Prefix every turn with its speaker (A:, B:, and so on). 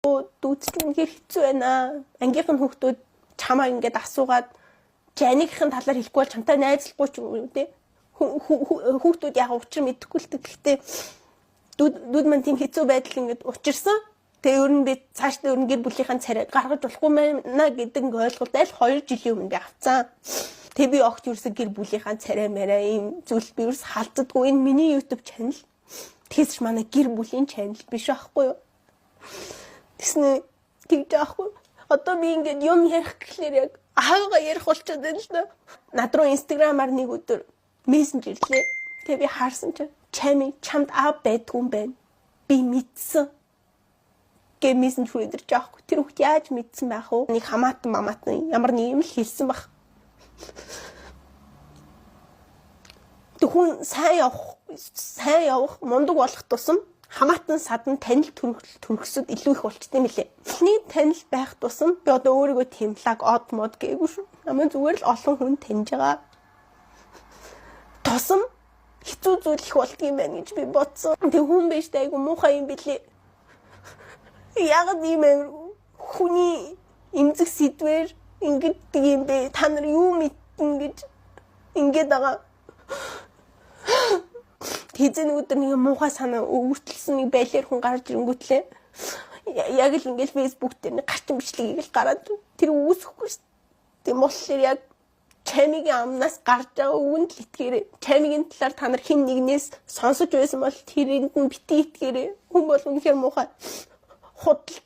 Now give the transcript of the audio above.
A: Дүүцэл үнэхээр хэцүү байна. Ангийнхан хүүхдүүд чамаа ингээд асуугаад жанигийнхэн талаар хэлэхгүй бол чамтай найзлахгүй ч юм уу те. Хүүхдүүд яг учир мэдэхгүй л гэхдээ дүүд маань тийм хэцүү байдал ингээд учирсан. Тэгээ ер нь би цаашдаа ер нь гэр бүлийнхаа царай гаргаж болохгүй маа гэдэг ойлголт аль 2 жилийн өмнө би авцсан. Тэгээ би огт ерөөсө гэр бүлийнхаа царай мараа ийм зүйл би ерөөс халддаггүй. Энэ миний YouTube channel. Тэгээс ч манай гэр бүлийн channel биш байхгүй юу? Тэснэ тэгж аахгүй. Одоо би ингээд юм ярих гэхлээр яг аагаа ярих болчиход байна л да. Над руу Instagram-аар нэг өдөр мессенжэрлээ. Тэгээ би харсан чинь чамд аав байдгүй юм байна. Би мэдсэн. Гэ мессенжер өдөрч аахгүй. Тэр хүүхд яаж мэдсэн байх вэ? Нэг хамаатан ямар нэг юм л хэлсэн баг. Хүн сайн явах мундаг болох тусам хамаатан садан танил төрөхсөд илүү их болчтой юм лээ. Эхний танил байх тусам би одоо өөрийгөө тэмлэг од мод гээгүй шүү. Намайг зүгээр л олон хүн таньж байгаа. Тусам хэцүү зүйл их болдгийм байна гэж би бодсон. Тэг хүн биш айгу муухай юм билээ. Яг ийм хүний имзэг сэдвэр ингэж юм бэ? Та нар юу мэдэн гэж ингэж байгаа. Тэзэн өдөр нэг муухай санаа өвөртлсөн нэг байлэр хүн гарч ирэнгүүтлээ. Яг л ингээл Facebook дээр нэг гарчин бичлэгийг л гараад тэр үүсэхгүй шүү. Тийм болохоор яг чамигийн амнаас гарч байгаа үгэнд л итгээрэй. Чамигийн талаар та нар хэн нэгнээс сонсож байсан бол тэрэнд нь бити итгээрэй. Хүн бол үнэхээр муухай. Худал